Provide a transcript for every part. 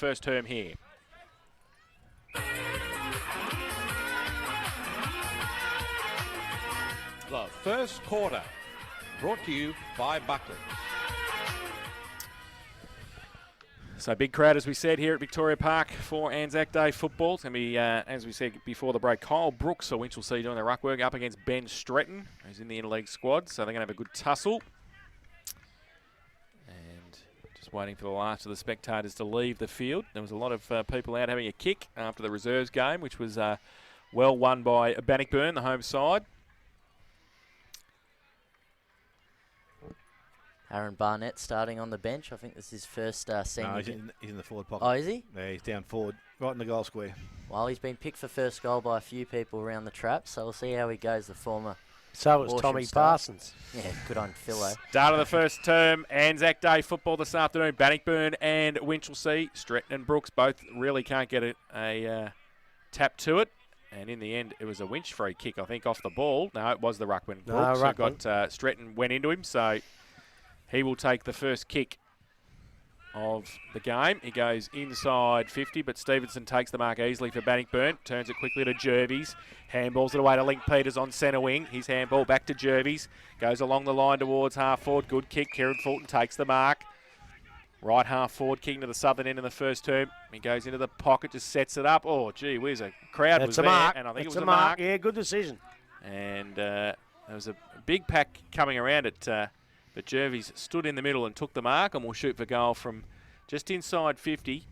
first term here. The first quarter, brought to you by Buckley. So big crowd, as we said, here at Victoria Park for Anzac Day football. It's going to be, as we said before the break, Kyle Brooks, or Winchelsea, doing their ruck work up against Ben Stretton, who's in the interleague squad. So they're going to have a good tussle. And just waiting for the last of the spectators to leave the field. There was a lot of people out having a kick after the reserves game, which was well won by Bannockburn, the home side. Aaron Barnett starting on the bench. I think this is his first senior. No, he's in the forward pocket. Oh, is he? Yeah, he's down forward, right in the goal square. Well, he's been picked for first goal by a few people around the trap, so we'll see how he goes, the former. So was Horsham Tommy star. Parsons. Yeah, good on Philo. Start of the first term, Anzac Day football this afternoon. Bannockburn and Winchelsea. Stretton and Brooks both really can't get a tap to it. And in the end, it was a Winch free kick, I think, off the ball. No, it was the ruckman. Brooks who got Stretton went into him, so he will take the first kick of the game. He goes inside 50, but Stevenson takes the mark easily for Bannockburn. Turns it quickly to Jervis. Handballs it away to Link Peters on centre wing. His handball back to Jervis. Goes along the line towards half forward. Good kick. Kieran Fulton takes the mark. Right half forward, kicking to the southern end in the first term. He goes into the pocket, just sets it up. Oh, gee whiz, a crowd was there. Mark. And I think That's it was a mark. Yeah, good decision. And there was a big pack coming around it. But Jervis stood in the middle and took the mark, and will shoot for goal from just inside 50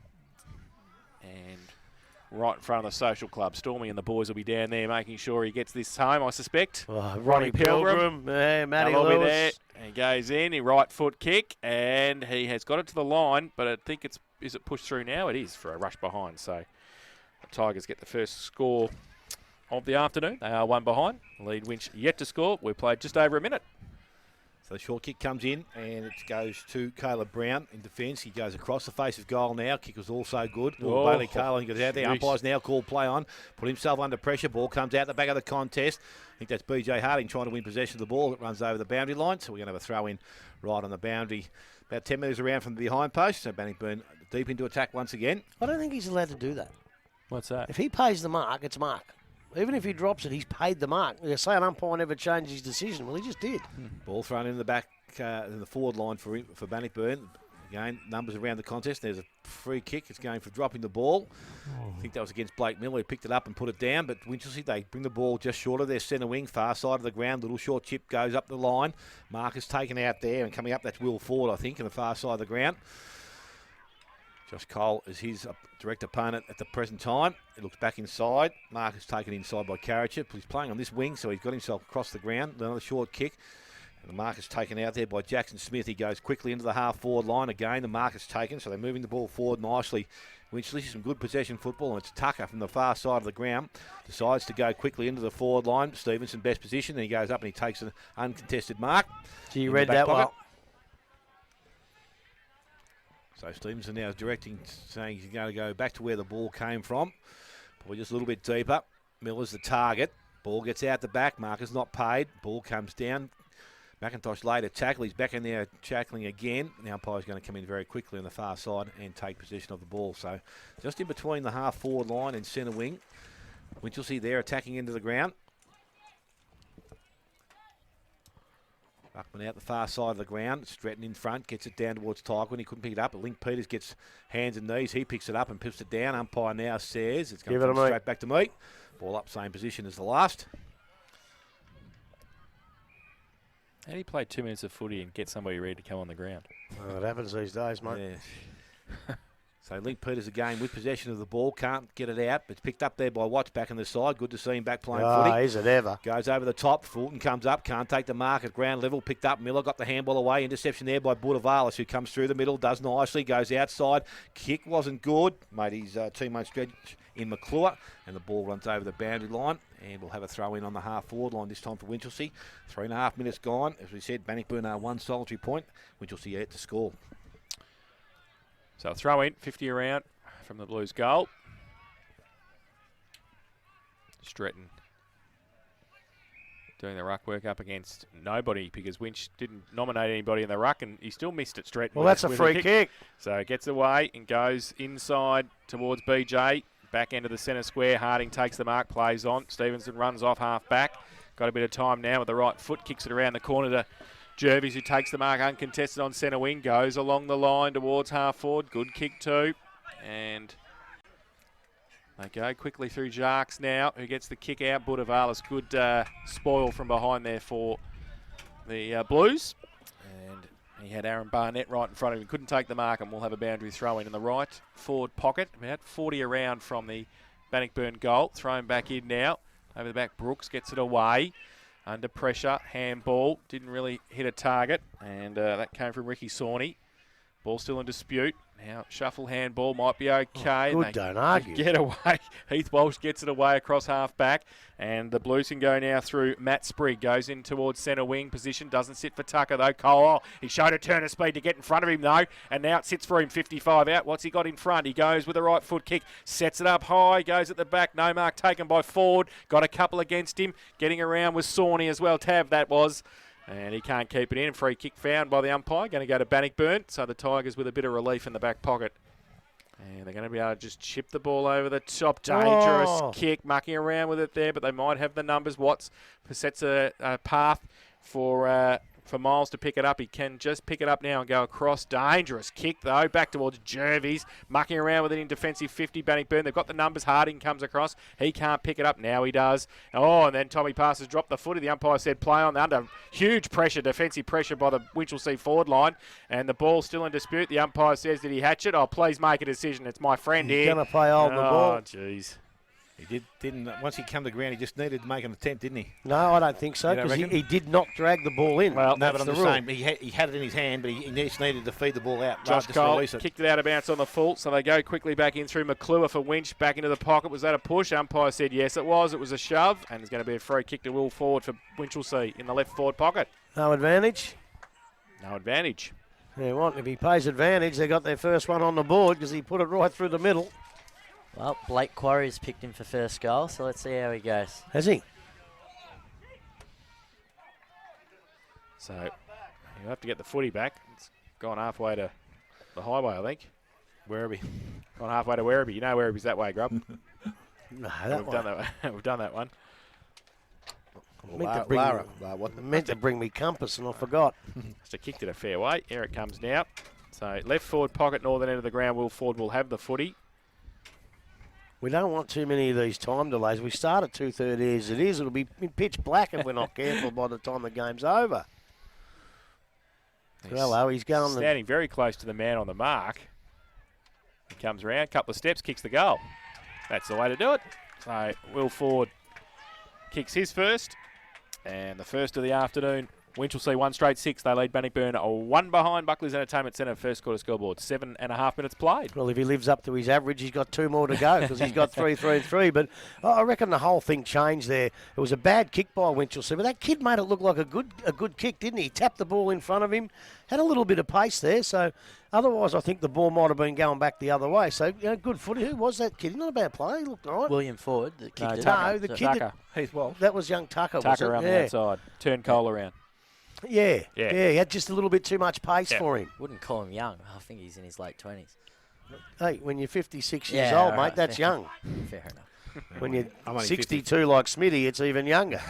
and right in front of the social club. Stormy and the boys will be down there making sure he gets this home, I suspect. Ronnie Pilgrim. Yeah, Matty Lewis. Be there. He goes in, he right foot kick, and he has got it to the line, but I think is it pushed through now? It is for a rush behind. So the Tigers get the first score of the afternoon. They are one behind. Lead Winch yet to score. We've played just over a minute. So the short kick comes in, and it goes to Caleb Brown in defence. He goes across the face of goal now. Kick was also good. Bailey Carlin goes out there. Umpire's now called play on. Put himself under pressure. Ball comes out the back of the contest. I think that's BJ Harding trying to win possession of the ball. It runs over the boundary line, so we're going to have a throw in right on the boundary. About 10 metres around from the behind post. So Bannockburn deep into attack once again. I don't think he's allowed to do that. What's that? If he pays the mark, it's mark. Even if he drops it, he's paid the mark. You say an umpire never changed his decision. Well, he just did. Ball thrown in the back, in the forward line for Bannockburn. Again, numbers around the contest. There's a free kick. It's going for dropping the ball. I think that was against Blake Miller. He picked it up and put it down. But Winchelsea, they bring the ball just short of their centre wing, far side of the ground. Little short chip goes up the line. Marcus taken out there, and coming up, that's Will Ford, I think, in the far side of the ground. Josh Cole is his direct opponent at the present time. It looks back inside. Marcus taken inside by Karachip. He's playing on this wing, so he's got himself across the ground. Another short kick. And the mark is taken out there by Jackson Smith. He goes quickly into the half-forward line. Again, the mark is taken, so they're moving the ball forward nicely. Winchelsea, some good possession football, and it's Tucker from the far side of the ground. Decides to go quickly into the forward line. Stevenson, best position. Then he goes up and he takes an uncontested mark. So you read that well. So Stevenson now is directing, saying he's going to go back to where the ball came from. Probably just a little bit deeper. Miller's the target. Ball gets out the back. Marker's not paid. Ball comes down. McIntosh later tackle. He's back in there tackling again. The umpire's going to come in very quickly on the far side and take possession of the ball. So just in between the half-forward line and centre wing. Winchelsea there attacking into the ground. Ruckman out the far side of the ground. Stretton in front, gets it down towards Tyquin. He couldn't pick it up, but Link Peters gets hands and knees. He picks it up and pips it down. Umpire now says it's going to come straight back to me. Ball up, same position as the last. How do you play 2 minutes of footy and get somebody ready to come on the ground? It happens these days, mate. Yeah. So Link Peters again with possession of the ball. Can't get it out, but it's picked up there by Watts back on the side. Good to see him back playing footy. Is it ever. Goes over the top. Fulton comes up. Can't take the mark at ground level. Picked up. Miller got the handball away. Interception there by Budavalis, who comes through the middle. Does nicely. Goes outside. Kick wasn't good. Made his teammate stretch in McClure. And the ball runs over the boundary line. And we'll have a throw in on the half-forward line this time for Winchelsea. 3.5 minutes gone. As we said, Bannockburn are one solitary point. Winchelsea yet to score. So a throw in, 50 around from the Blues goal. Stretton doing the ruck work up against nobody because Winch didn't nominate anybody in the ruck and he still missed it straight. Well, that's a free kick. So it gets away and goes inside towards BJ. Back end of the centre square. Harding takes the mark, plays on. Stevenson runs off half back. Got a bit of time now with the right foot. Kicks it around the corner to Jervis, who takes the mark uncontested on centre wing. Goes along the line towards half forward. Good kick too. And they go quickly through Jacques now, who gets the kick out. Budavalis, good spoil from behind there for the Blues. And he had Aaron Barnett right in front of him. Couldn't take the mark, and we'll have a boundary throw in the right forward pocket. About 40 around from the Bannockburn goal. Thrown back in now. Over the back, Brooks gets it away. Under pressure, handball. Didn't really hit a target, and that came from Ricky Sawney. Ball still in dispute. Now, shuffle handball might be okay. Good, don't argue. Get away. Heath Walsh gets it away across half back. And the Blues can go now through Matt Sprigg. Goes in towards centre wing position. Doesn't sit for Tucker, though. Cole, he showed a turn of speed to get in front of him, though. And now it sits for him, 55 out. What's he got in front? He goes with a right foot kick. Sets it up high. Goes at the back. No mark taken by Ford. Got a couple against him. Getting around with Sawney as well. Tav, that was. And he can't keep it in. Free kick found by the umpire. Going to go to Bannockburn. So the Tigers with a bit of relief in the back pocket. And they're going to be able to just chip the ball over the top. Dangerous kick. Mucking around with it there. But they might have the numbers. Watts sets a path for Miles to pick it up. He can just pick it up now and go across. Dangerous kick, though. Back towards Jervis. Mucking around with it in defensive 50. Bannockburn. They've got the numbers. Harding comes across. He can't pick it up. Now he does. Oh, and then Tommy Passes dropped the footy. The umpire said play on under. Huge pressure, defensive pressure by the Winchelsea forward line. And the ball's still in dispute. The umpire says, did he hatch it? Oh, please make a decision. It's my friend here. He's going to play hold the ball. Oh, jeez. He didn't. Once he come to the ground, he just needed to make an attempt, didn't he? No, I don't think so, because he did not drag the ball in. Well, no, but I'm the just rule. saying, he had it in his hand, but he just needed to feed the ball out. Josh just Cole release it. kicked it out of bounds on the full, so they go quickly back in through McClure for Winch. Back into the pocket. Was that a push? Umpire said yes, it was. It was a shove, and it's going to be a free kick to Will Forward for Winchelsea in the left forward pocket. No advantage. No advantage. Yeah, what? If he pays advantage, they got their first one on the board because he put it right through the middle. Well, Blake Quarry's picked him for first goal, so let's see how he goes. Has he? So you have to get the footy back. It's gone halfway to the highway, I think. Werribee. Gone halfway to Werribee. You know Werribee's that way, Grub. No, We've done that one. Meant to bring me compass and I forgot. Just kicked it a fair way. Here it comes now. So left forward pocket, northern end of the ground. Will Ford will have the footy. We don't want too many of these time delays. We start at 2:30 as it is. It'll be pitch black if we're not careful by the time the game's over. Hello, he's going standing very close to the man on the mark. He comes around, couple of steps, kicks the goal. That's the way to do it. So Will Ford kicks his first, and the first of the afternoon. Winchelsea 1 straight 6. They lead Bannockburn 1 behind Buckley's Entertainment Centre. First quarter scoreboard. 7.5 minutes played. Well, if he lives up to his average, he's got 2 more to go because he's got 3, 3, 3. But I reckon the whole thing changed there. It was a bad kick by Winchelsea, but that kid made it look like a good kick, didn't he? He tapped the ball in front of him, had a little bit of pace there. So otherwise, I think the ball might have been going back the other way. So good footy. Who was that kid? Not a bad player. He looked all right. William Ford. The kid No, the kid. Tucker. Heath Walsh. That was young Tucker. Tucker around the outside. Turn Cole around. Yeah. He had just a little bit too much pace for him. Wouldn't call him young. I think he's in his late 20s. Hey, when you're 56 years old, mate, that's fair young. Fair enough. When you're I'm only 62 like Smitty, it's even younger.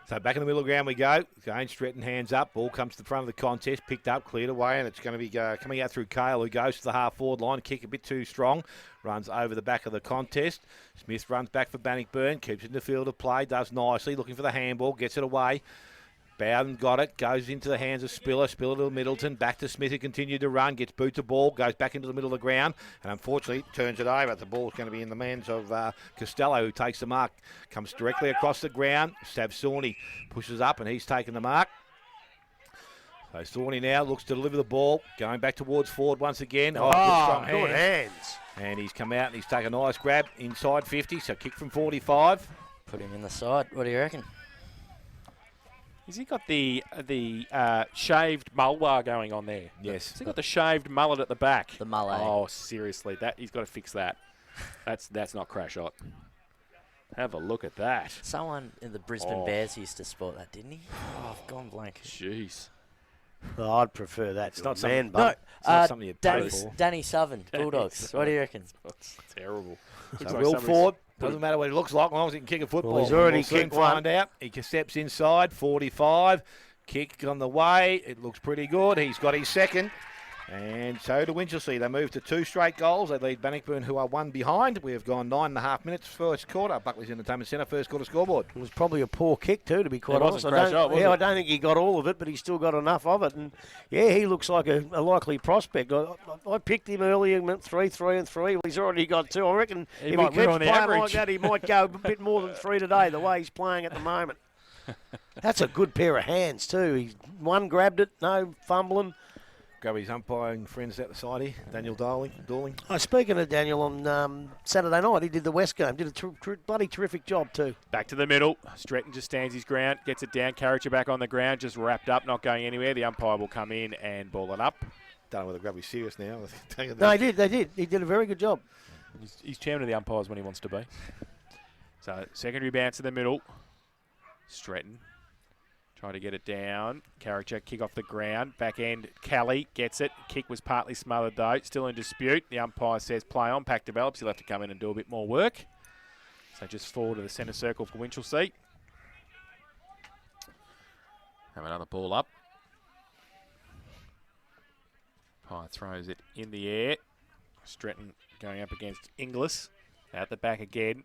So back in the middle of the ground we go. Again, Stretton hands up. Ball comes to the front of the contest. Picked up, cleared away, and it's going to be coming out through Cale, who goes to the half-forward line. Kick a bit too strong. Runs over the back of the contest. Smith runs back for Bannockburn. Keeps it in the field of play. Does nicely. Looking for the handball. Gets it away. Bowden got it. Goes into the hands of Spiller. Spiller to Middleton. Back to Smith, who continued to run. Gets boot to ball. Goes back into the middle of the ground. And unfortunately, turns it over. The ball's going to be in the hands of Costello, who takes the mark. Comes directly across the ground. Sav Sawney pushes up, and he's taken the mark. So Sawney now looks to deliver the ball. Going back towards Ford once again. Good strong good hands. And he's come out and he's taken a nice grab inside 50. So kick from 45. Put him in the side. What do you reckon? Has he got the shaved mulwar going on there? Yes. Has he got the shaved mullet at the back? The mullet. Oh, seriously, he's got to fix that. That's not crash hot. Have a look at that. Someone in the Brisbane Bears used to sport that, didn't he? Oh, I've gone blank. Jeez. Oh, I'd prefer that. It's not man No, bun. It's not something you'd pay for. Danny Southern, Bulldogs. What do you reckon? That's terrible. So Will Ford, doesn't matter what he looks like, as long as he can kick a football. Well, he's already We'll soon kicked one. find out. He steps inside, 45. Kick on the way. It looks pretty good. He's got his second. And so to Winchelsea. They move to 2 straight goals. They lead Bannockburn, who are 1 behind. We have gone 9.5 minutes first quarter. Buckley's Entertainment Centre, first quarter scoreboard. It was probably a poor kick too, to be quite It honest. wasn't crash up, was it? I don't think he got all of it, but he still got enough of it. And yeah, he looks like a likely prospect. I picked him earlier, 3, 3 and 3. Well, he's already got 2. I reckon He if might he keeps ruin the playing average. like that, he might go a bit more than 3 today. The way he's playing at the moment. That's a good pair of hands too. One grabbed it, no fumbling. Grab his umpiring friends out the side here. Daniel Dawling. Oh, speaking of Daniel, on Saturday night he did the West game. Did a bloody terrific job too. Back to the middle. Stretton just stands his ground, gets it down. Carriager back on the ground, just wrapped up, not going anywhere. The umpire will come in and ball it up. Don't know whether grab is serious now. No, he did. They did. He did a very good job. He's chairman of the umpires when he wants to be. So secondary bounce to the middle. Stretton try to get it down. Carriager kick off the ground. Back end, Kelly gets it. Kick was partly smothered though. Still in dispute. The umpire says play on. Pack develops. He'll have to come in and do a bit more work. So just forward to the centre circle for Winchelsea. Have another ball up. Pye throws it in the air. Stretton going up against Inglis. At the back again.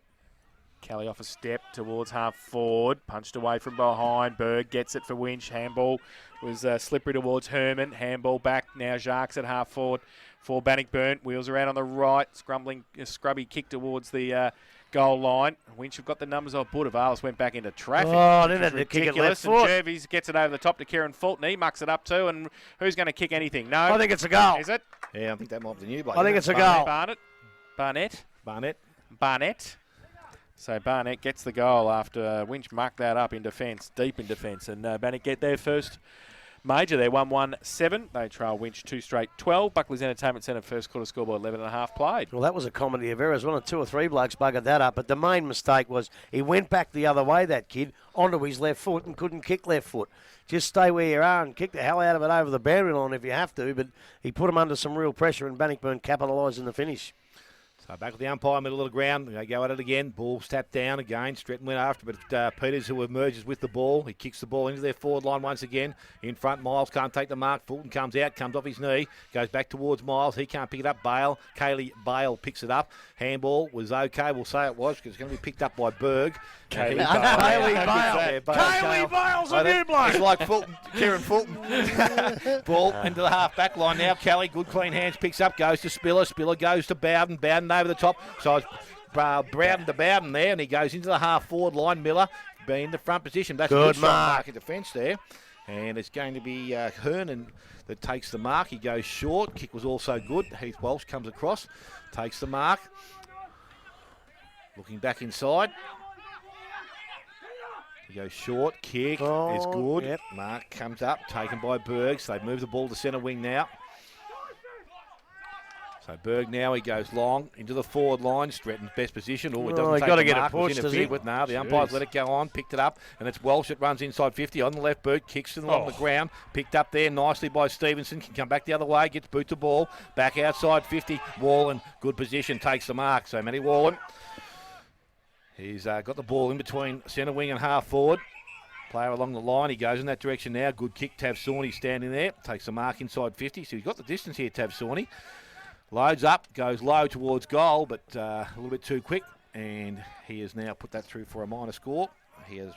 Kelly off a step towards half forward. Punched away from behind. Berg gets it for Winch. Handball was slippery towards Herman. Handball back. Now Jacques at half forward for Bannockburn. Wheels around on the right. Scrubby kick towards the goal line. Winch have got the numbers of Budavalis. Went back into traffic. Oh, didn't have to kick it Ridiculous. left foot. And Jervis gets it over the top to Kieran Fulton. He mucks it up too. And who's going to kick anything? No. I think it's a goal. Is it? Yeah, I think that might be the new bloke. I think it's a goal. Barnett. So Barnett gets the goal after Winch mucked that up in defence, deep in defence. And Bannock get their first major. They're 1-1-7. They trail Winch 2 straight 12. Buckley's Entertainment Centre first quarter scoreboard 11.5 played. Well, that was a comedy of errors. One or 2 or 3 blokes buggered that up. But the main mistake was he went back the other way, that kid, onto his left foot and couldn't kick left foot. Just stay where you are and kick the hell out of it over the boundary line if you have to. But he put him under some real pressure and Bannockburn capitalised in the finish. So back with the umpire, middle of the ground. They go at it again. Ball's tapped down again. Stretton went after, but Peters, who emerges with the ball, he kicks the ball into their forward line once again. In front, Miles can't take the mark. Fulton comes out, comes off his knee, goes back towards Miles. He can't pick it up. Kaylee Bale picks it up. Handball was okay. We'll say it was because it's going to be picked up by Berg. Kaylee Bale's a new bloke. It's like Fulton, Kieran Fulton. Ball into the half-back line now. Kelly, good clean hands, picks up, goes to Spiller. Spiller goes to Bowden. Bowden over the top. So it's Bowden to Bowden there, and he goes into the half-forward line. Miller being in the front position. That's Good a good mark. mark in defence there. And it's going to be Hernan that takes the mark. He goes short. Kick was also good. Heath Walsh comes across, takes the mark. Looking back inside. He goes short. Kick is good. Yep. Mark comes up, taken by Berg. So they move the ball to centre wing now. So Berg now, he goes long into the forward line. Stretton's best position. Oh, it doesn't he's take got the to get mark. a Was push, does interfered he? with. No, the umpires let it go on, picked it up, and it's Walsh that runs inside 50 on the left boot, kicks it along the ground, picked up there nicely by Stevenson, can come back the other way, gets boot to ball, back outside 50, Wallen, good position, takes the mark. So Matty Wallen, he's got the ball in between centre wing and half forward. Player along the line, he goes in that direction now. Good kick, Tav Sawney standing there, takes the mark inside 50, so he's got the distance here, Tav Sawney. Loads up, goes low towards goal, but a little bit too quick, and he has now put that through for a minor score. He is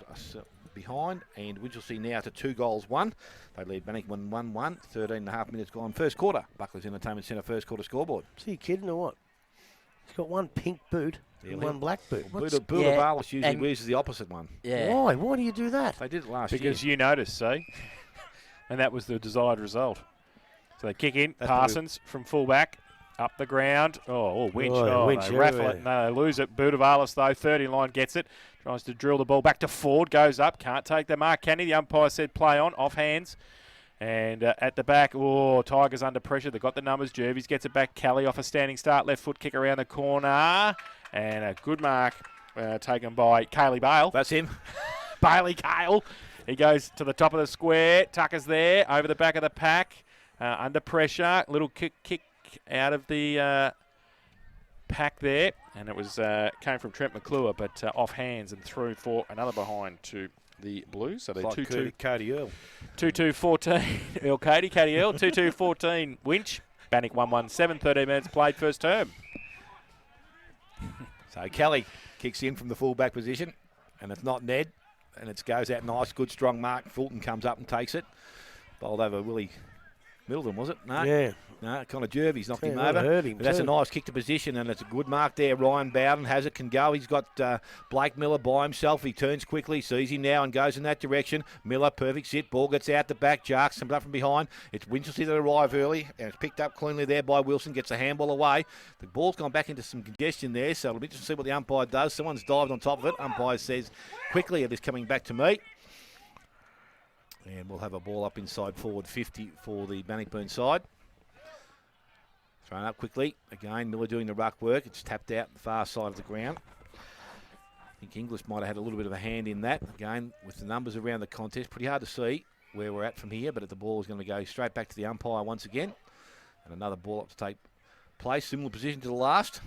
behind, and Winchelsea now to 2 goals, 1. They lead Bannockburn 1-1, 13.5 minutes gone. First quarter, Buckley's Entertainment Centre first quarter scoreboard. Is he kidding or what? He's got one pink boot and one black boot. Budavalis usually wears the opposite one. Yeah. Why? Why do you do that? They did it last Because year. you noticed, see? And that was the desired result. So they kick in. That's Parsons from fullback. Up the ground. Winch. Winch, They raffle it. No, they lose it. Budavalis, though, 30 line, gets it. Tries to drill the ball back to Ford. Goes up. Can't take the mark, can he? The umpire said play on. Off hands. And at the back, Tigers under pressure. They've got the numbers. Jervis gets it back. Kelly off a standing start. Left foot kick around the corner. And a good mark taken by Kaylee Bale. That's him. Bailey Cale. He goes to the top of the square. Tucker's there, over the back of the pack, under pressure. Little kick out of the pack there, and it was came from Trent McClure, but off hands and through for another behind to the Blues. So they're Like 2-2. Cody Earl. 2-2-14. Earl Cady Earl. 2-2-14. Winch. Bannock 1-1. 7-13 minutes played first term. So Kelly kicks in from the full-back position, and it's not Ned, and it goes out nice, good, strong mark. Fulton comes up and takes it. Bowled over Willie Middleton, was it? No. Yeah. No, Connor Jervis knocked him Yeah, over. that hurt him But that's a too. nice kick to position, and it's a good mark there. Ryan Bowden has it, can go. He's got Blake Miller by himself. He turns quickly, sees him now, and goes in that direction. Miller, perfect sit. Ball gets out the back. Jarks comes up from behind. It's Winchelsea that arrive early, and it's picked up cleanly there by Wilson. Gets a handball away. The ball's gone back into some congestion there, so it'll be interesting to see what the umpire does. Someone's dived on top of it. Umpire says quickly it is coming back to me. And we'll have a ball up inside forward 50 for the Bannockburn side. Thrown up quickly. Again, Miller doing the ruck work. It's tapped out the far side of the ground. I think Inglis might have had a little bit of a hand in that. Again, with the numbers around the contest, pretty hard to see where we're at from here, but the ball is going to go straight back to the umpire once again. And another ball up to take place. Similar position to the last.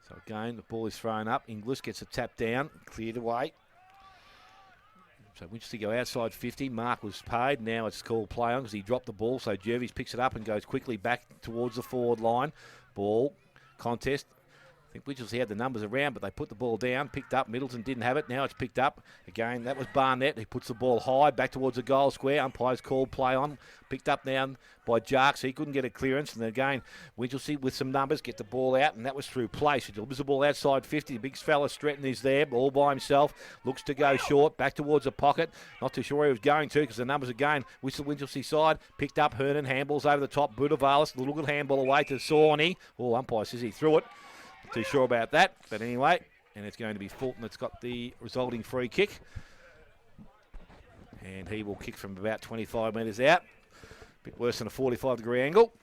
So again, the ball is thrown up. Inglis gets a tap down, cleared away. So Winchelsea go outside 50. Mark was paid. Now it's called play on because he dropped the ball. So Jervis picks it up and goes quickly back towards the forward line. Ball contest. I think Winchelsea had the numbers around, but they put the ball down, picked up. Middleton didn't have it. Now it's picked up. Again, that was Barnett. He puts the ball high back towards the goal square. Umpire's called play on. Picked up now by Jarks. He couldn't get a clearance. And again, Winchelsea with some numbers get the ball out, and that was through play. So delivers the ball outside 50. The big fella Stretton is there, all by himself. Looks to go short, back towards the pocket. Not too sure where he was going to because the numbers again, whistle Winchelsea side. Picked up Hernan, handballs over the top. Budavalis, little good handball away to Sawney. Oh, umpire says he threw it. Not too sure about that, but anyway, and it's going to be Fulton that's got the resulting free kick. And he will kick from about 25 metres out. A bit worse than a 45-degree angle.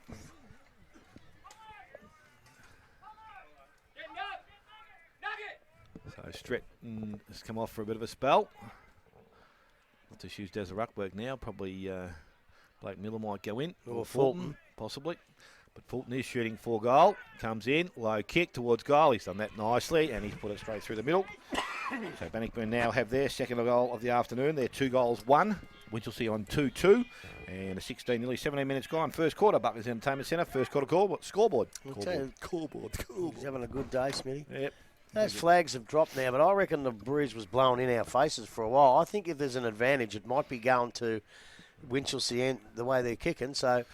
So Stretton has come off for a bit of a spell. Not too sure who does the ruck work now. Probably Blake Miller might go in. Or Fulton. Possibly. But Fulton is shooting for goal. Comes in, low kick towards goal. He's done that nicely, and he's put it straight through the middle. So Bannockburn now have their second goal of the afternoon. They're 2 goals, 1. Winchelsea on 2-2. And a 16, nearly 17 minutes gone. First quarter, Buckley's Entertainment Centre. First quarter scoreboard. Scoreboard. He's having a good day, Smitty. Yep. Those flags have dropped now, but I reckon the breeze was blowing in our faces for a while. I think if there's an advantage, it might be going to Winchelsea and the way they're kicking. So,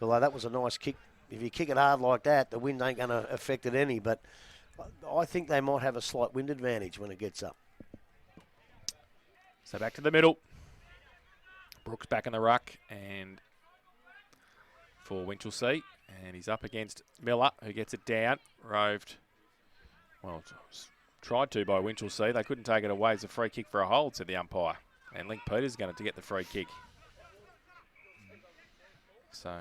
although that was a nice kick, if you kick it hard like that, the wind ain't going to affect it any. But I think they might have a slight wind advantage when it gets up. So back to the middle. Brooks back in the ruck and for Winchelsea. And he's up against Miller, who gets it down. Roved. Well, tried to by Winchelsea. They couldn't take it away. It's a free kick for a hold, said the umpire. And Link Peters is going to get the free kick. So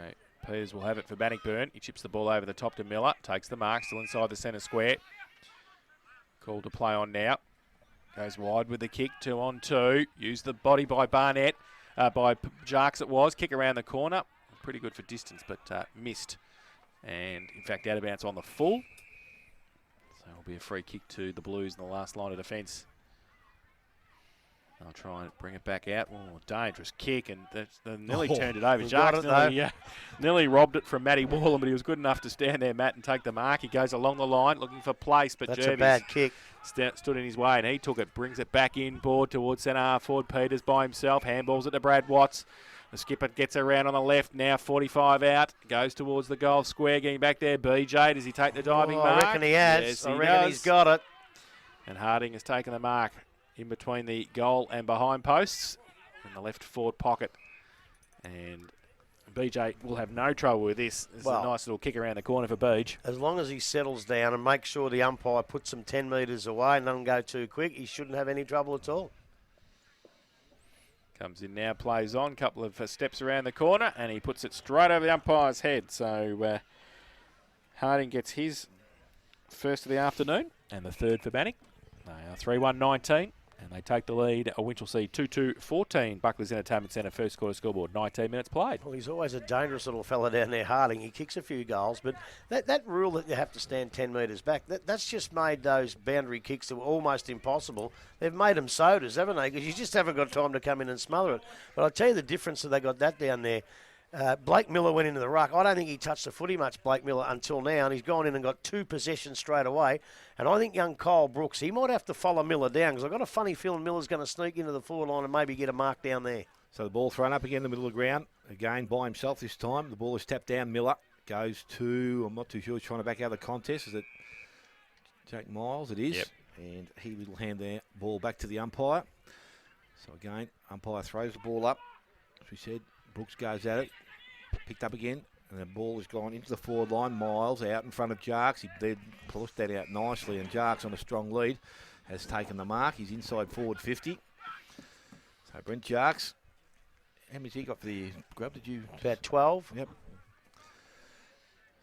Peters will have it for Bannockburn. He chips the ball over the top to Miller. Takes the mark, still inside the centre square. Called to play on now. Goes wide with the kick, 2-on-2. Used the body by Barnett. By Jarks it was. Kick around the corner. Pretty good for distance, but missed. And, in fact, out of bounds on the full. So it'll be a free kick to the Blues in the last line of defence. They'll try and bring it back out. Oh, dangerous kick, and they nearly turned it over. Jarks nearly robbed it from Matty Wallen, but he was good enough to stand there, Matt, and take the mark. He goes along the line looking for place, but That's Jervis a bad kick. stood in his way, and he took it, brings it back inboard towards centre half forward. Peters by himself, handballs it to Brad Watts. The skipper gets around on the left, now 45 out, goes towards the goal square, getting back there. BJ, does he take the diving mark? I reckon he has. Yes, I reckon he's got it. And Harding has taken the mark in between the goal and behind posts in the left forward pocket. And BJ will have no trouble with this. This is a nice little kick around the corner for Beach. As long as he settles down and makes sure the umpire puts him 10 metres away and doesn't go too quick, he shouldn't have any trouble at all. Comes in now, plays on, couple of steps around the corner, and he puts it straight over the umpire's head. So Harding gets his first of the afternoon and the third for Bannock. They are 3-1-19 and they take the lead. Winchelsea 2-2-14. Buckley's Entertainment Centre first quarter scoreboard. 19 minutes played. Well, he's always a dangerous little fella down there, Harding. He kicks a few goals, but that rule that you have to stand 10 metres back, that's just made those boundary kicks that were almost impossible. They've made them sodas, haven't they? Because you just haven't got time to come in and smother it. But I'll tell you the difference that they got that down there. Blake Miller went into the ruck. I don't think he touched the footy much, Blake Miller, until now, and he's gone in and got 2 possessions straight away. And I think young Kyle Brooks, he might have to follow Miller down, because I've got a funny feeling Miller's going to sneak into the forward line and maybe get a mark down there. So the ball thrown up again in the middle of the ground. Again, by himself this time. The ball is tapped down. Miller goes to, I'm not too sure, he's trying to back out of the contest. Is it Jake Miles? It is. Yep. And he will hand the ball back to the umpire. So again, umpire throws the ball up. As we said, Brooks goes at it. Picked up again. And the ball has gone into the forward line. Miles out in front of Jarks. He did push that out nicely. And Jarks on a strong lead has taken the mark. He's inside forward 50. So Brent Jarks. How many's he got for the grub? Did you? About 12. Yep.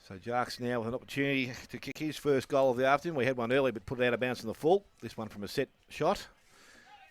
So Jarks now with an opportunity to kick his first goal of the afternoon. We had one earlier but put it out of bounds in the full. This one from a set shot.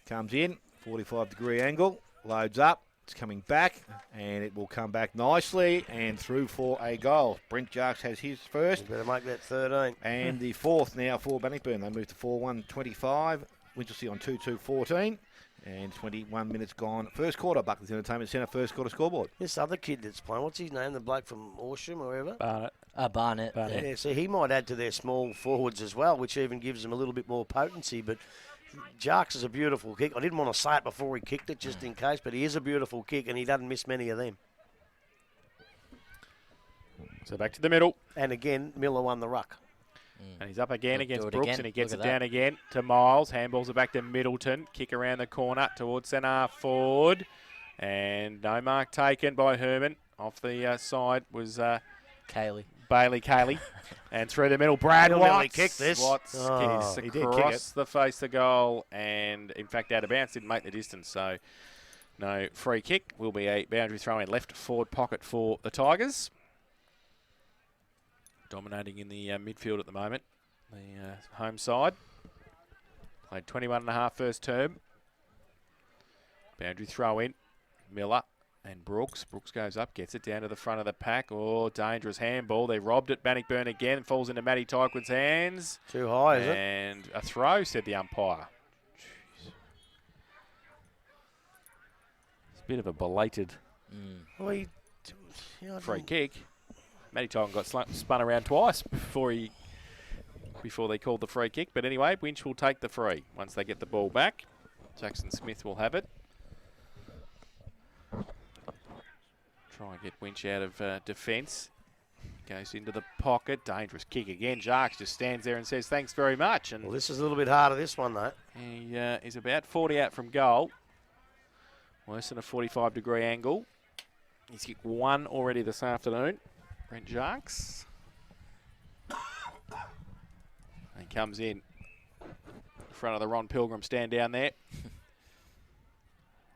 Comes in, 45-degree angle, loads up. It's coming back, and it will come back nicely and through for a goal. Brent Jarks has his first. You better make that 13. And the fourth now for Bannockburn. They move to 4-1-25. Winchelsea on 2-2-14. And 21 minutes gone. First quarter, Buckley's Entertainment Centre, first quarter scoreboard. This other kid that's playing, what's his name? The bloke from Horsham or wherever? Barnett. Yeah, so he might add to their small forwards as well, which even gives them a little bit more potency. But Jarks is a beautiful kick. I didn't want to say it before he kicked it, just in case, but he is a beautiful kick, and he doesn't miss many of them. So back to the middle. And again, Miller won the ruck. And he's up again Do against it Brooks, again. and he gets Look it at down that. again to Miles. Handballs are back to Middleton. Kick around the corner towards centre half forward. And no mark taken by Herman. Off the side was Bailey Cayley. And through the middle, Brad He'll Watts. nearly kick this. Watts Oh, kicks he did kick across the face of goal. And, in fact, out of bounds, didn't make the distance. So, no free kick. Will be a boundary throw in left forward pocket for the Tigers. Dominating in the midfield at the moment. The home side. Played 21.5 first term. Boundary throw in. Miller and Brooks. Brooks goes up, gets it down to the front of the pack. Oh, dangerous handball. They robbed it. Bannockburn again. Falls into Matty Tyquin's hands. Too high, is it? And a throw, said the umpire. Jeez. It's a bit of a belated Well, free kick. Matty Tyquin got spun around twice before they called the free kick. But anyway, Winch will take the free once they get the ball back. Jackson Smith will have it. Try and get Winch out of defence. Goes into the pocket. Dangerous kick again. Jarks just stands there and says, thanks very much. And Well, this is a little bit harder, this one, though. he is about 40 out from goal. Worse than a 45-degree angle. He's kicked one already this afternoon. Brent Jarks. He comes in front of the Ron Pilgrim stand down there.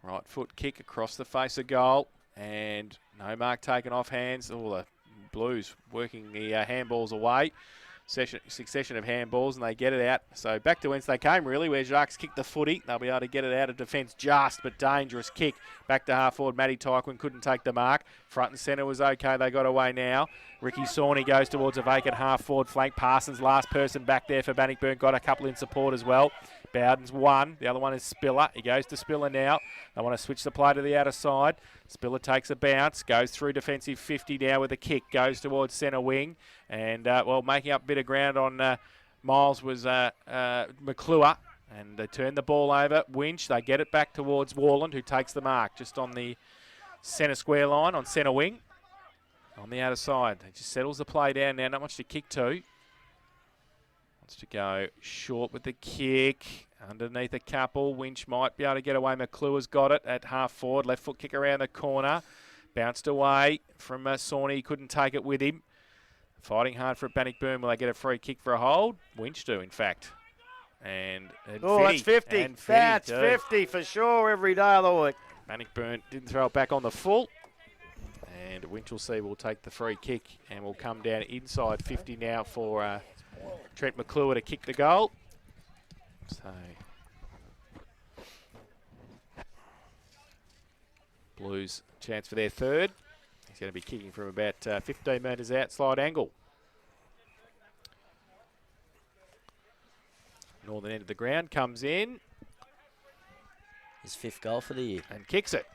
Right foot kick across the face of goal. And no mark taken off hands. All the Blues working the handballs away. Succession of handballs, and they get it out. So back to whence they came, really, where Jacques kicked the footy. They'll be able to get it out of defence just, but dangerous kick. Back to half forward, Matty Tyquin couldn't take the mark. Front and centre was okay. They got away now. Ricky Sawney goes towards a vacant half forward flank. Parsons, last person back there for Bannockburn, got a couple in support as well. Bowden's one. The other one is Spiller. He goes to Spiller now. They want to switch the play to the outer side. Spiller takes a bounce, goes through defensive 50 now with a kick, goes towards centre wing. And, making up a bit of ground on Miles was McClure. And they turn the ball over. Winch, they get it back towards Warland, who takes the mark just on the centre square line on centre wing. On the outer side. He just settles the play down now. Not much to kick to. Wants to go short with the kick. Underneath a couple. Winch might be able to get away. McClure's got it at half forward. Left foot kick around the corner. Bounced away from Sawney. He couldn't take it with him. Fighting hard for a Bannockburn. Will they get a free kick for a hold? Winch do, in fact. And that's 50. And That's too. 50 for sure every day of the week. Bannockburn didn't throw it back on the full. And Winchelsea will take the free kick and will come down inside 50 now for Trent McClure to kick the goal. So Blues chance for their third. He's going to be kicking from about 15 metres out, slide angle. Northern end of the ground, comes in. His 5th goal for the year. And kicks it.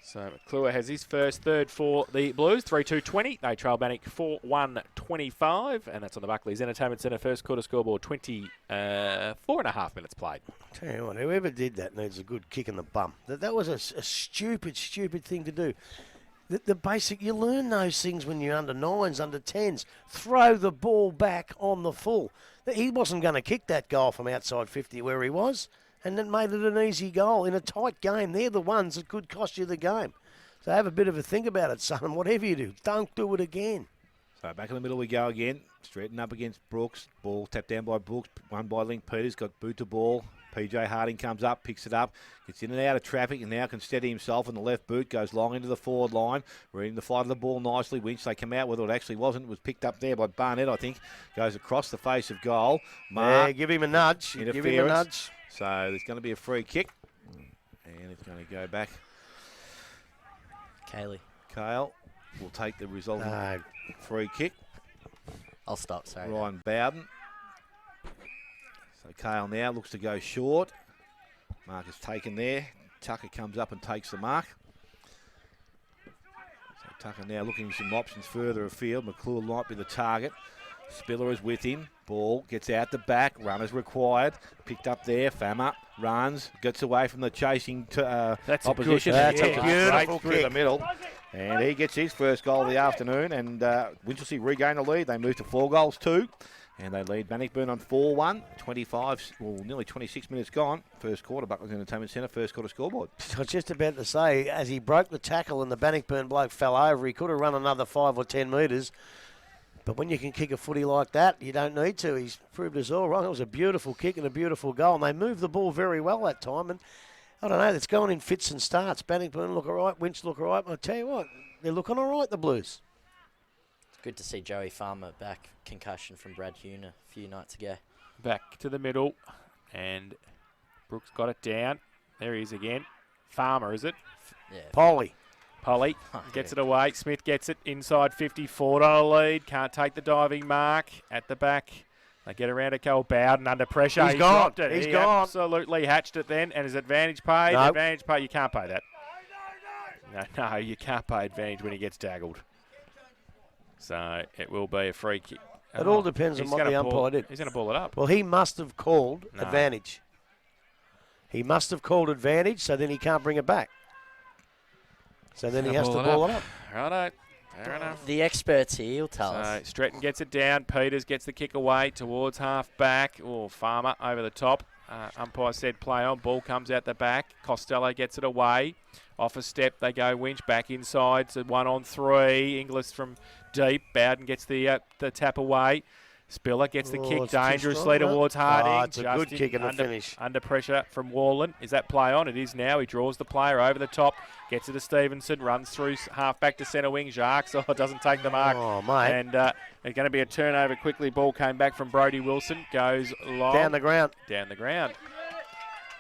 So McClure has his first third for the Blues, 3-2-20. They trail Bannock 4-1-25, and that's on the Buckley's Entertainment Centre first quarter scoreboard, 4.5 minutes played. Tell you what, whoever did that needs a good kick in the bum. That was a stupid thing to do. The basic, you learn those things when you're under 9s, under 10s. Throw the ball back on the full. He wasn't going to kick that goal from outside 50 where he was, and then made it an easy goal in a tight game. They're the ones that could cost you the game. So have a bit of a think about it, son. Whatever you do, don't do it again. So back in the middle we go again. Stretton up against Brooks. Ball tapped down by Brooks. Won by Link Peters. Got boot to ball. PJ Harding comes up, picks it up, gets in and out of traffic, and now can steady himself on the left boot, goes long into the forward line, reading the flight of the ball nicely. Winch, they come out, whether it actually wasn't, was picked up there by Barnett, I think, goes across the face of goal. Yeah, give him a nudge. Interference. Give him a nudge. So there's going to be a free kick, and it's going to go back. Kale will take the resulting free kick. I'll stop, sorry. Ryan Bowden. So Kale now looks to go short. Mark is taken there. Tucker comes up and takes the mark. So Tucker now looking at some options further afield. McClure might be the target. Spiller is with him. Ball gets out the back. Runners required. Picked up there. Fama runs. Gets away from the chasing That's opposition. That's a Straight beautiful through kick. the middle. And he gets his first goal of the afternoon. And Winchelsea regain the lead. They move to 4-2. And they lead Bannockburn on 4-1. 25, well, nearly 26 minutes gone. First quarter, Buckley's Entertainment Centre, first quarter scoreboard. I was just about to say, as he broke the tackle and the Bannockburn bloke fell over, he could have run another 5 or 10 metres. But when you can kick a footy like that, you don't need to. He's proved us all wrong. It was a beautiful kick and a beautiful goal. And they moved the ball very well that time. And I don't know, it's going in fits and starts. Bannockburn look all right, Winch look all right. But I tell you what, they're looking all right, the Blues. Good to see Joey Farmer back. Concussion from Brad Hune a few nights ago. Back to the middle, and Brooks got it down. There he is again. Farmer, is it? Yeah. Polly. Polly gets it away. Smith gets it inside 50. Ford on a lead. Can't take the diving mark. At the back, they get around to Cole Bowden under pressure. He's He gone. dropped it. He's He gone. absolutely hatched it then. And is advantage paid? No. Advantage paid. You can't pay that. No, you can't pay advantage when he gets tackled. So it will be a free kick. It all depends on He's what gonna the umpire did. He's going to ball it up. Well, he must have called No. advantage. He must have called advantage, so then he can't bring it back. So then he has to ball it up. Righto. Fair enough. The experts here will tell So us. Stretton gets it down. Peters gets the kick away towards half back. Oh, Farmer over the top. Umpire said play on. Ball comes out the back. Costello gets it away. Off a step, they go Winch back inside. So 1-on-3. Inglis from deep. Bowden gets the tap away. Spiller gets the kick It's too dangerously strong, towards Harding. Oh, it's a good kick in the finish. Under pressure from Warland. Is that play on? It is now. He draws the player over the top. Gets it to Stevenson. Runs through half back to centre wing. Jacques doesn't take the mark. Oh, mate. And it's going to be a turnover quickly. Ball came back from Brodie Wilson. Goes long. Down the ground. Down the ground.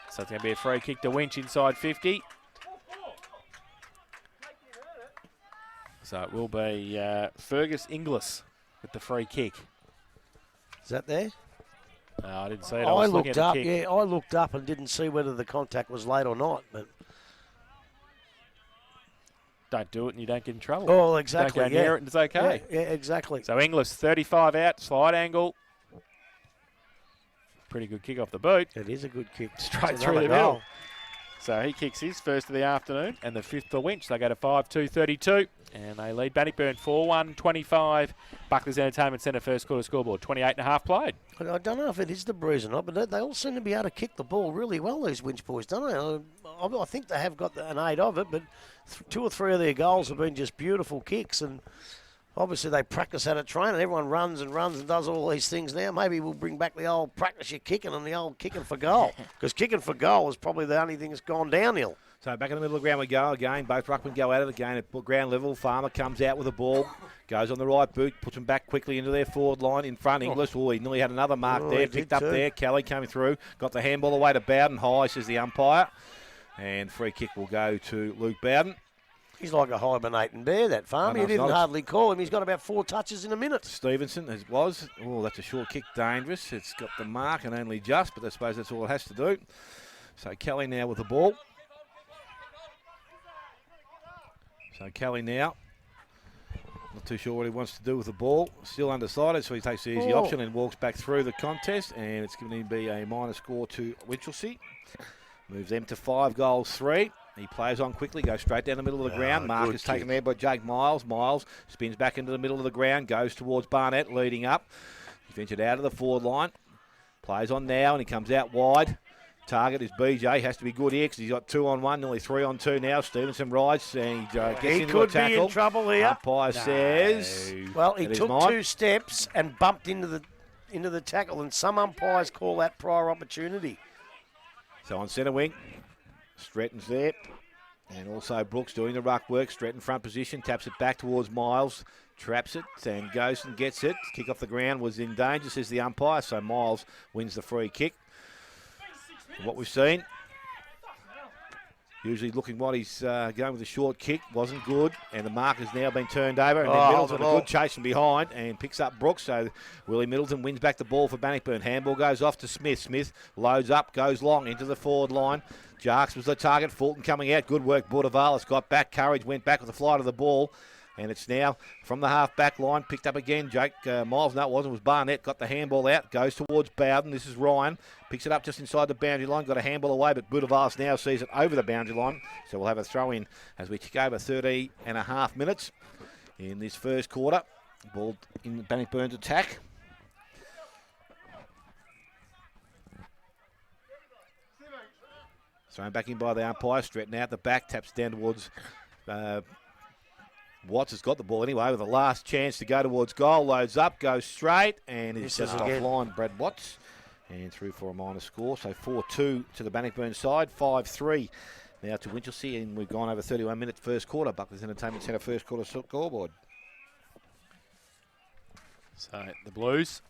So it's going to be a free kick to Winch inside 50. So it will be Fergus Inglis with the free kick. Is that there? No, I didn't see it. I was looking looked at up. the kick. Yeah, I looked up and didn't see whether the contact was late or not. But Don't do it and you don't get in trouble. oh, exactly. Don't go yeah. near it and it's okay. Yeah, exactly. So Inglis 35 out, slide angle. Pretty good kick off the boot. It is a good kick. Straight It's through another the middle. goal. So he kicks his first of the afternoon and the fifth for Winch. They go to 5-2-32 and they lead Bannockburn 4-1-25. Buckley's Entertainment Centre first quarter scoreboard, 28.5 played. I don't know if it is the Breeze or not, but they all seem to be able to kick the ball really well, these Winch boys, don't they? I think they have got an 8 of it, but 2 or 3 of their goals have been just beautiful kicks. And obviously they practice at a train and everyone runs and does all these things now. Maybe we'll bring back the old practice your kicking and the old kicking for goal. Because kicking for goal is probably the only thing that's gone downhill. So back in the middle of the ground we go again. Both ruckmen go at it again at ground level. Farmer comes out with the ball. Goes on the right boot, puts him back quickly into their forward line in front. Inglis, he nearly had another mark there, picked up there. Kelly coming through, got the handball away to Bowden. High, says the umpire. And free kick will go to Luke Bowden. He's like a hibernating bear, that farm. He didn't hardly call him. He's got about 4 touches in a minute. Stevenson was. Oh, that's a short kick, dangerous. It's got the mark and only just, but I suppose that's all it has to do. So Kelly now with the ball. Not too sure what he wants to do with the ball. Still undecided, so he takes the easy option and walks back through the contest, and it's going to be a minor score to Winchelsea. Moves them to 5-3. He plays on quickly, goes straight down the middle of the ground. Mark is taken there by Jake Miles. Miles spins back into the middle of the ground, goes towards Barnett, leading up. He's ventured out of the forward line. Plays on now, and he comes out wide. Target is BJ, has to be good here because he's got 2-on-1, nearly 3-on-2 now. Stevenson rides and he gets into a tackle. He could be in trouble here. Umpire says. Well, he took 2 steps and bumped into the tackle, and some umpires call that prior opportunity. So on centre wing, Stretton's there. And also Brooks doing the ruck work. Stretton front position, taps it back towards Miles. Traps it and goes and gets it. Kick off the ground was in danger, says the umpire. So Miles wins the free kick. What we've seen, usually looking what he's going with a short kick, wasn't good, and the mark has now been turned over, and then Middleton a good chase from behind and picks up Brooks, so Willie Middleton wins back the ball for Bannockburn. Handball goes off to Smith. Smith loads up, goes long into the forward line. Jarks was the target, Fulton coming out, good work, Bortavalis got back, Courage went back with the flight of the ball. And it's now from the half-back line, picked up again. Jake Miles, no, it wasn't. It was Barnett. Got the handball out, goes towards Bowden. This is Ryan. Picks it up just inside the boundary line. Got a handball away, but Budavalis now sees it over the boundary line. So we'll have a throw-in as we kick over 30.5 minutes in this first quarter. Ball in Bannockburn's attack. Thrown back in by the umpire. Stretton out the back, taps down towards... Watts has got the ball anyway with a last chance to go towards goal. Loads up, goes straight, and it's just offline, Brad Watts. And through for a minor score. So 4-2 to the Bannockburn side, 5-3 now to Winchelsea. And we've gone over 31 minutes first quarter. Buckley's Entertainment Centre first quarter scoreboard. So the Blues,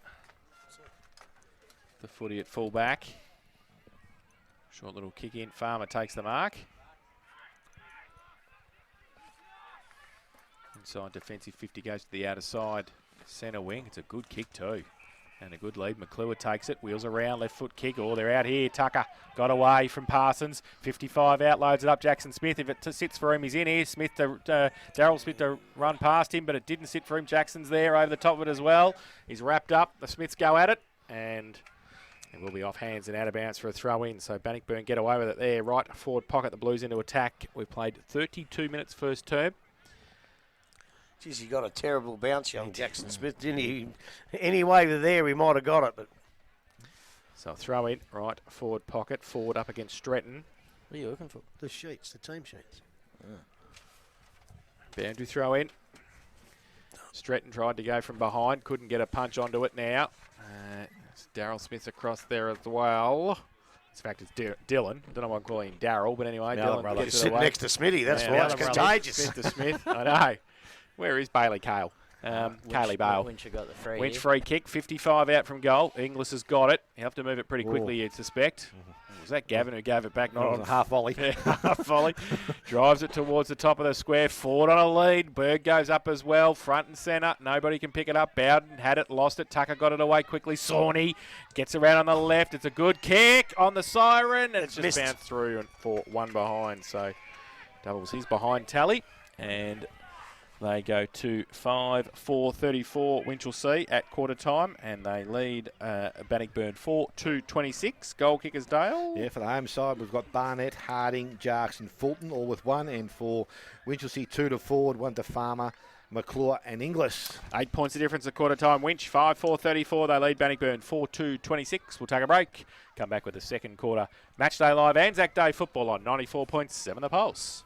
the footy at full back. Short little kick in. Farmer takes the mark. Inside defensive 50 goes to the outer side. Centre wing. It's a good kick too. And a good lead. McClure takes it. Wheels around. Left foot kick. Oh, they're out here. Tucker got away from Parsons. 55 out. Loads it up. Jackson Smith. If it sits for him, he's in here. Smith to Darryl Smith to run past him, but it didn't sit for him. Jackson's there over the top of it as well. He's wrapped up. The Smiths go at it. And it will be off hands and out of bounds for a throw in. So Bannockburn get away with it there. Right forward pocket. The Blues into attack. We've played 32 minutes first term. Geez, he got a terrible bounce, young Jackson Smith, didn't he? Anyway, there he might have got it, but so throw in, right forward pocket, forward up against Stretton. What are you looking for? the sheets, the team sheets. Boundary throw in. Stretton tried to go from behind, couldn't get a punch onto it now. It's Darryl Smith across there as well. In fact, it's Dylan. I don't know why I'm calling him Darryl, but anyway, Dylan gets it sitting away. next to Smitty, that's why it's contagious. Smith to Smith, I know. Where is Bailey Cale? Kaylee Bale. Winch got the free. Winch free kick, 55 out from goal. Inglis has got it. You have to move it pretty quickly, you'd suspect. Was that Gavin who gave it back? Not on half volley. Yeah, half volley. Drives it towards the top of the square. Ford on a lead. Berg goes up as well. Front and centre. Nobody can pick it up. Bowden had it, lost it. Tucker got it away quickly. Sawney gets around on the left. It's a good kick on the siren. And it's just bounced through for one behind. So doubles his behind tally. And they go to 5-4-34 Winchelsea at quarter time, and they lead Bannockburn 4-2-26. Goal kickers Dale. Yeah, for the home side, we've got Barnett, Harding, Jarks and Fulton, all with one. And for Winchelsea, 2 to Ford, 1 to Farmer, McClure and Inglis. 8 points of difference at quarter time. Winch 5-4-34. They lead Bannockburn 4-2-26. We'll take a break. Come back with the second quarter. Matchday Live Anzac Day football on 94.7 The Pulse.